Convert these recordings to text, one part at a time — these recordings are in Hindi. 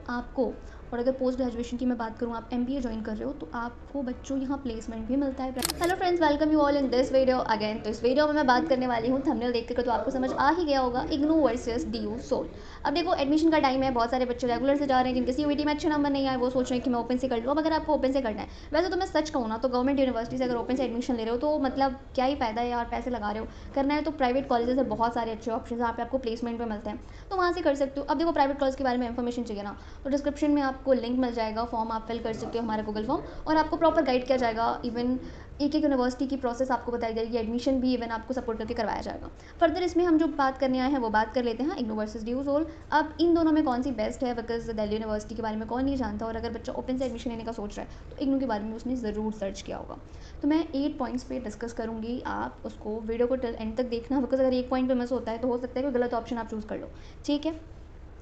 आपको, और अगर पोस्ट ग्रेजुएशन की मैं बात करूँ, आप MBA ज्वाइन कर रहे हो तो आपको बच्चों यहाँ प्लेसमेंट भी मिलता है। Hello friends, welcome you all in this video again. तो इस वीडियो में मैं बात करने वाली हूँ, थंबनेल देख कर तो आपको समझ आ ही गया होगा, इग्नू वर्सेस DU सोल। अब देखो, एडमिशन का टाइम है, बहुत सारे बच्चे रेगुलर से जा रहे हैं जिनके CUET में अच्छे नंबर नहीं आए, वो सोच रहे हैं कि मैं ओपन से कर लूँ। अब अगर आपको ओपन से करना है, वैसे तो मैं सच कहूँ ना तो गवर्नमेंट यूनिवर्सिटी से अगर ओपन से एडमिशन ले रहे हो तो मतलब क्या ही फ़ायदा है यार, पैसे लगा रहे हो। करना है तो प्राइवेट कॉलेजेस है, बहुत सारे अच्छे ऑप्शन जहाँ पे आपको प्लेसमेंट में मिलते हैं, तो वहाँ से कर सकते हो। अब देखो, प्राइवेट कॉलेज के बारे में इन्फॉर्मेशन चाहिए ना, तो डिस्क्रिप्शन में आपको लिंक मिल जाएगा, फॉर्म आप फिल कर सकते हो, हमारा गूगल फॉर्म, और आपको प्रॉपर गाइड किया जाएगा। इवन एक एक यूनिवर्सिटी की प्रोसेस आपको बताई जाएगी, एडमिशन भी इवन आपको सपोर्ट करके करवाया जाएगा। फर्दर इसमें हम जो बात करने आए हैं वो बात कर लेते हैं, इग्नू वर्सेस DU सोल। अब इन दोनों में कौन सी बेस्ट है, बिकॉज दिल्ली यूनिवर्सिटी के बारे में कौन नहीं जानता, और अगर बच्चा ओपन से एडमिशन लेने का सोच रहा है तो इग्नू के बारे में उसने ज़रूर सर्च किया होगा। तो मैं 8 पॉइंट्स पे डिस्कस करूँगी, आप उसको वीडियो को टिल एंड तक देखना, बिकॉज अगर एक पॉइंट पे मिस होता है तो हो सकता है कि गलत ऑप्शन आप चूज़ कर लो। ठीक है,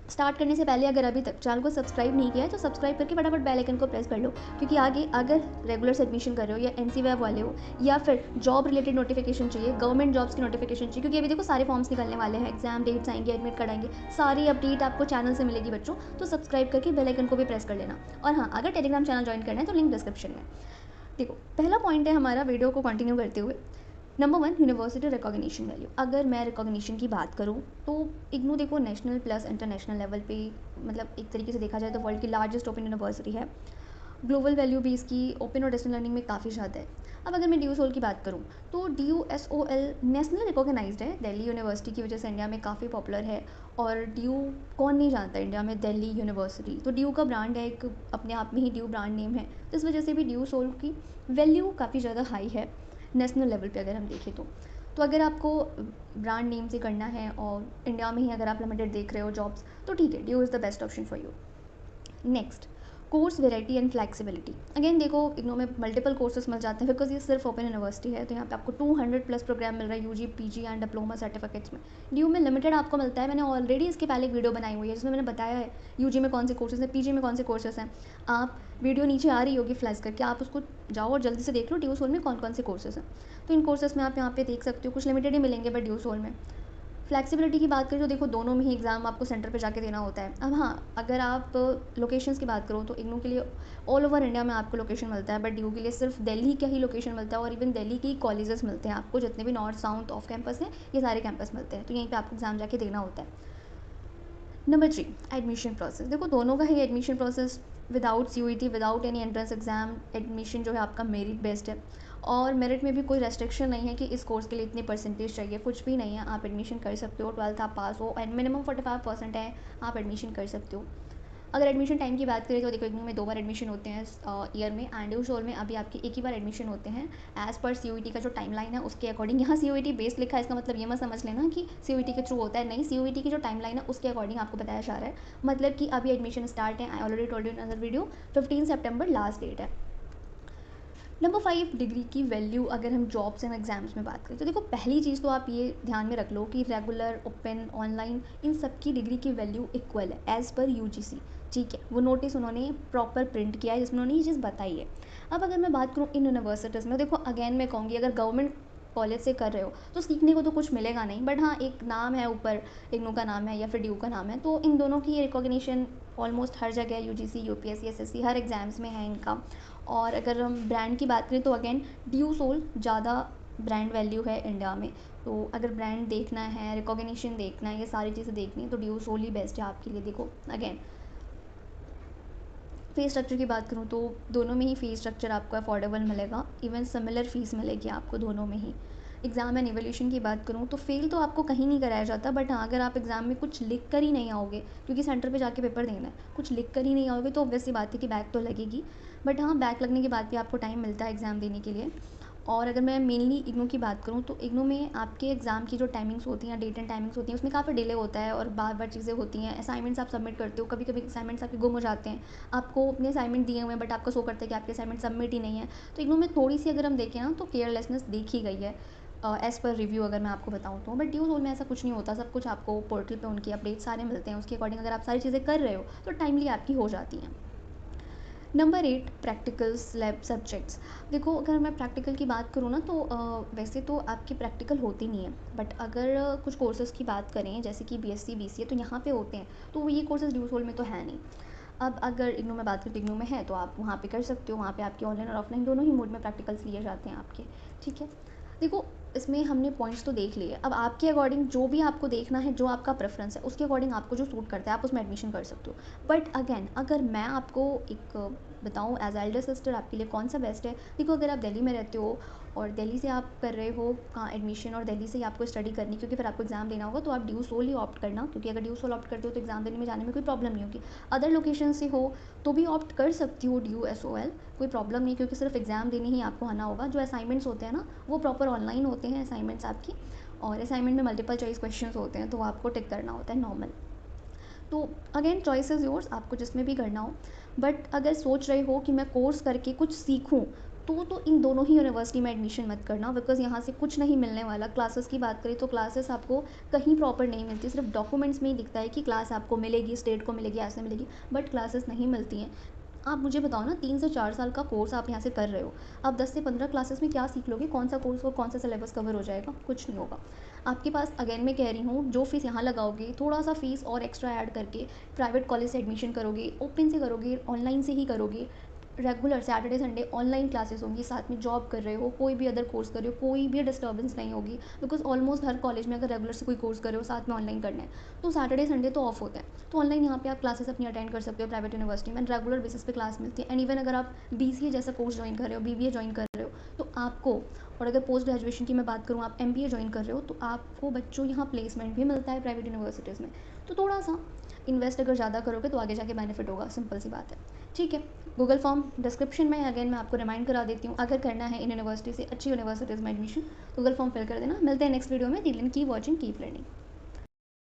स्टार्ट करने से पहले अगर अभी तक चैनल को सब्सक्राइब नहीं किया है तो सब्सक्राइब करके फटाफट बेल आइकन को प्रेस कर लो, क्योंकि आगे अगर रेगुलर से एडमिशन कर रहे हो या NC वेब वाले हो, या फिर जॉब रिलेटेड नोटिफिकेशन चाहिए, गवर्नमेंट जॉब्स की नोटिफिकेशन चाहिए, क्योंकि अभी देखो सारे फॉर्म्स निकलने वाले हैं, एग्जाम डेट्स आएंगे, एडमिट कार्ड आएंगे, सारी अपडेट आपको चैनल से मिलेगी बच्चों। तो सब्सक्राइब करके बेल आइकन को भी प्रेस कर लेना। और हाँ, अगर टेलीग्राम चैनल ज्वाइन करना है तो लिंक डिस्क्रिप्शन में। देखो, पहला पॉइंट है हमारा, वीडियो को कंटिन्यू करते हुए, नंबर 1, यूनिवर्सिटी रिकॉग्निशन वैल्यू। अगर मैं रिकॉग्निशन की बात करूँ तो इग्नू देखो नेशनल प्लस इंटरनेशनल लेवल पे, मतलब एक तरीके से देखा जाए तो वर्ल्ड की लार्जेस्ट ओपन यूनिवर्सिटी है। ग्लोबल वैल्यू भी इसकी ओपन और डिस्टेंस लर्निंग में काफ़ी ज़्यादा है। अब अगर मैं DU सोल की बात करूँ तो DUSOL नेशनल रिकॉग्नाइज्ड है, दिल्ली यूनिवर्सिटी की वजह से इंडिया में काफ़ी पॉपुलर है। और DU कौन नहीं जानता इंडिया में दिल्ली यूनिवर्सिटी, तो DU का ब्रांड है एक, अपने आप में ही DU ब्रांड नेम है, तो इस वजह से भी DU सोल की वैल्यू काफ़ी ज़्यादा हाई है नेशनल लेवल पे अगर हम देखें तो अगर आपको ब्रांड नेम से करना है और इंडिया में ही अगर आप लिमिटेड देख रहे हो जॉब्स, तो ठीक है, DU is the best option for you. Next, course variety and flexibility. Again देखो, इग्नू में मल्टीपल कोर्सेज मिल जाते हैं, बिकॉज ये सिर्फ ओपन यूनिवर्सिटी है, तो यहाँ पे आपको 200 प्लस प्रोग्राम मिल रहा है, UG PG and diploma certificates में। DU में लिमिटेड आपको मिलता है, मैंने ऑलरेडी इसके पहले एक वीडियो बनाई हुई है जिसमें मैंने बताया है UG में कौन से कोर्सेज हैं, PG में कौन से कोर्सेज हैं। आप वीडियो नीचे आ रही होगी फ्लैश करके, आप उसको जाओ और जल्दी से देख लो DU सोल में कौन कौन से कोर्सेज हैं। तो इन कोर्सेज में आप यहाँ पे देख सकते हो, कुछ लिमिटेड ही मिलेंगे बट DU सोल में। फ्लैक्सिबिलिटी की बात करें तो देखो, दोनों में ही एग्ज़ाम आपको सेंटर पे जाके देना होता है। अब हाँ, अगर आप लोकेशंस की बात करो तो इग्नू के लिए ऑल ओवर इंडिया में आपको लोकेशन मिलता है, बट DU के लिए सिर्फ दिल्ली का ही लोकेशन मिलता है, और इवन दिल्ली के ही कॉलेजेस मिलते हैं आपको, जितने भी नॉर्थ साउथ ऑफ कैंपस हैं ये सारे कैंपस मिलते हैं, तो यहीं पर आपको एग्ज़ाम जाके देना होता है। Number 3, admission process. देखो, दोनों का ही admission process without CUET, without any entrance exam, admission जो है आपका मेरिट बेस्ड है, और मेरिट में भी कोई रेस्ट्रिक्शन नहीं है कि इस कोर्स के लिए इतनी परसेंटेज चाहिए, कुछ भी नहीं है, आप एडमिशन कर सकते हो। 12th आप पास हो एंड मिनिमम 45% है, आप एडमिशन कर सकते हो। अगर एडमिशन टाइम की बात करें तो देखो, इग्नू में 2 बार एडमिशन होते हैं ईयर में, एंड DU सोल में अभी आपके एक ही बार एडमिशन होते हैं एज़ पर CUET का जो टाइमलाइन है उसके अकॉर्डिंग। यहाँ CUET बेस्ड लिखा है, इसका मतलब ये मत समझ लेना कि CUET के थ्रू होता है, नहीं, CUET की जो टाइमलाइन है उसके अकॉर्डिंग आपको बताया जा रहा है, मतलब कि अभी एडमिशन स्टार्ट है। I already told you in other video, 15 सितंबर लास्ट डेट है। नंबर 5, डिग्री की वैल्यू। अगर हम जॉब्स एंड एग्जाम्स में बात करें तो देखो, पहली चीज़ तो आप ये ध्यान में रख लो कि रेगुलर, ओपन, ऑनलाइन, इन सब की डिग्री की वैल्यू इक्वल है एज़ पर UGC। ठीक है, वो नोटिस उन्होंने प्रॉपर प्रिंट किया है जिसमें उन्होंने ये चीज़ बताई है। अब अगर मैं बात करूँ इन यूनिवर्सिटीज़ में, देखो अगेन मैं कहूँगी, अगर गवर्नमेंट कॉलेज से कर रहे हो तो सीखने को तो कुछ मिलेगा नहीं, बट हाँ, एक नाम है ऊपर, इग्नू का नाम है या फिर DU का नाम है, तो इन दोनों की रिकॉग्निशन ऑलमोस्ट हर जगह, UGC, UPSC, SSC, हर एग्ज़ाम्स में है इनका। और अगर हम ब्रांड की बात करें तो अगेन DU सोल ज़्यादा ब्रांड वैल्यू है इंडिया में, तो अगर ब्रांड देखना है, रिकॉग्निशन देखना है, ये सारी चीज़ें देखनी है तो DU सोल ही बेस्ट है आपके लिए। देखो अगेन, फ़ीस स्ट्रक्चर की बात करूँ तो दोनों में ही फ़ीस स्ट्रक्चर आपको अफोर्डेबल मिलेगा, इवन सिमिलर फ़ीस मिलेगी आपको दोनों में ही। एग्ज़ाम एंड इवैल्यूएशन की बात करूँ तो फ़ेल तो आपको कहीं नहीं कराया जाता, बट हाँ, अगर आप एग्ज़ाम में कुछ लिख कर ही नहीं आओगे, क्योंकि सेंटर पे जाके पेपर देना है, कुछ लिख कर ही नहीं आओगे तो ऑब्वियस सी बात है कि बैक तो लगेगी, बट हाँ, बैक लगने के बाद भी आपको टाइम मिलता है एग्ज़ाम देने के लिए। और अगर मैं मेनली इग्नू की बात करूँ तो इग्नू में आपके एग्ज़ाम की जो टाइमिंग्स होती हैं, डेट एंड टाइमिंग्स होती हैं, उसमें काफ़ी डिले होता है और बार बार चीज़ें होती हैं। असाइनमेंट्स आप सबमिट करते हो, कभी कभी असाइनमेंट्स आपके गुम हो जाते हैं, आपको अपने असाइनमेंट दिए हुए हैं बट आपको शो करता है कि आपके असाइनमेंट सबमिट ही नहीं है। तो इग्नू में थोड़ी सी अगर हम देखें ना तो केयरलेसनेस देखी गई है एज़ पर रिव्यू, अगर मैं आपको बताऊँ तो। बट DU सोल में ऐसा कुछ नहीं होता, सब कुछ आपको पोर्टल पे उनकी अपडेट सारे मिलते हैं, उसके अकॉर्डिंग अगर आप सारी चीज़ें कर रहे हो तो टाइमली आपकी हो जाती हैं। Number 8, practicals, lab subjects. देखो, अगर मैं प्रैक्टिकल की बात करूँ ना तो वैसे तो आपकी प्रैक्टिकल होती नहीं है, बट अगर कुछ कोर्सेज़ की बात करें जैसे कि BSc BCA तो यहाँ पे होते हैं, तो ये कोर्सेज़ DU सोल में तो है नहीं। अब अगर इग्नू में बात करते इग्नू में है तो आप वहाँ पे कर सकते हो, वहाँ पे आपके ऑनलाइन और ऑफलाइन दोनों ही मोड में प्रैक्टिकल्स लिए जाते हैं आपके, ठीक है। देखो, इसमें हमने पॉइंट्स तो देख लिए, अब आपके अकॉर्डिंग जो भी आपको देखना है, जो आपका प्रेफरेंस है, उसके अकॉर्डिंग आपको जो सूट करता है आप उसमें एडमिशन कर सकते हो। बट अगेन, अगर मैं आपको एक बताऊँ एज एल्डर सिस्टर आपके लिए कौन सा बेस्ट है, देखो अगर आप दिल्ली में रहते हो और दिल्ली से आप कर रहे हो कहाँ एडमिशन और दिल्ली से ही आपको स्टडी करनी, क्योंकि फिर आपको एग्ज़ाम देना होगा, तो आप ड्यू सोल ही ऑप्ट करना, क्योंकि अगर ड्यू सोल ऑप्ट करते हो तो एग्ज़ाम देने में जाने में कोई प्रॉब्लम नहीं होगी। अदर लोकेशन से हो तो भी ऑप्ट कर सकती हो ड्यू SOL, कोई प्रॉब्लम नहीं, क्योंकि सिर्फ एग्ज़ाम देने ही आपको आना होगा। जो असाइनमेंट्स होते हैं ना, वो प्रॉपर ऑनलाइन होते हैं असाइनमेंट्स आपकी, और असाइनमेंट में मल्टीपल चॉइस क्वेश्चन होते हैं, तो वो आपको टिक करना होता है नॉर्मल। तो अगेन चॉइस इज़ योर्स, आपको जिसमें भी करना हो। बट अगर सोच रहे हो कि मैं कोर्स करके कुछ सीखूं, तो इन दोनों ही यूनिवर्सिटी में एडमिशन मत करना, बिकॉज़ यहाँ से कुछ नहीं मिलने वाला। क्लासेस की बात करें तो क्लासेस आपको कहीं प्रॉपर नहीं मिलती, सिर्फ डॉक्यूमेंट्स में ही दिखता है कि क्लास आपको मिलेगी, स्टेट को मिलेगी, ऐसे मिलेगी, बट क्लासेस नहीं मिलती हैं। आप मुझे बताओ ना, 3 से 4 साल का कोर्स आप यहाँ से कर रहे हो, आप 10 से 15 क्लासेस में क्या सीख लोगे? कौन सा कोर्स और कौन सा सिलेबस कवर हो जाएगा? कुछ नहीं होगा। आपके पास अगेन मैं कह रही हूँ, जो फ़ीस यहाँ लगाओगे, थोड़ा सा फ़ीस और एक्स्ट्रा ऐड करके प्राइवेट कॉलेज से एडमिशन करोगे, ओपन से करोगे, ऑनलाइन से ही करोगे, regular Saturday Sunday online classes होंगी, साथ में जॉब कर रहे हो, कोई भी अदर कोर्स कर रहे हो, कोई भी डिस्टर्बेंस नहीं होगी, बिकॉज ऑलमोस्ट हर कॉलेज में अगर रेगुलर से कोई कोर्स कर रहे हो, साथ में ऑनलाइन करना है, तो सैटरडे संडे तो ऑफ होते हैं, तो ऑनलाइन यहाँ पे आप क्लासेस अपनी अटेंड कर सकते हो प्राइवेट यूनिवर्सिटी में, रेगुलर बेसिस पे क्लास मिलती है। एंड इवन अगर आप BCA जैसा कोर्स ज्वाइन कर रहे हो, BBA ज्वाइन कर रहे हो, तो आपको, और अगर पोस्ट ग्रेजुएशन की मैं बात करूँ, आप MBA ज्वाइन कर रहे हो, तो आपको बच्चों यहाँ प्लेसमेंट भी मिलता है प्राइवेट यूनिवर्सिटीज़ में। तो थोड़ा सा इन्वेस्ट अगर ज़्यादा करोगे तो आगे जाके बेनिफिट होगा, सिंपल सी बात है, ठीक है। गूगल फॉर्म डिस्क्रिप्शन में अगेन मैं आपको रिमाइंड करा देती हूँ, अगर करना है इन यूनिवर्सिटी से अच्छी यूनिवर्सिटीज़ में एडमिशन, गूगल फॉर्म फिल कर देना। मिलते हैं नेक्स्ट वीडियो में। Till then keep watching, keep learning.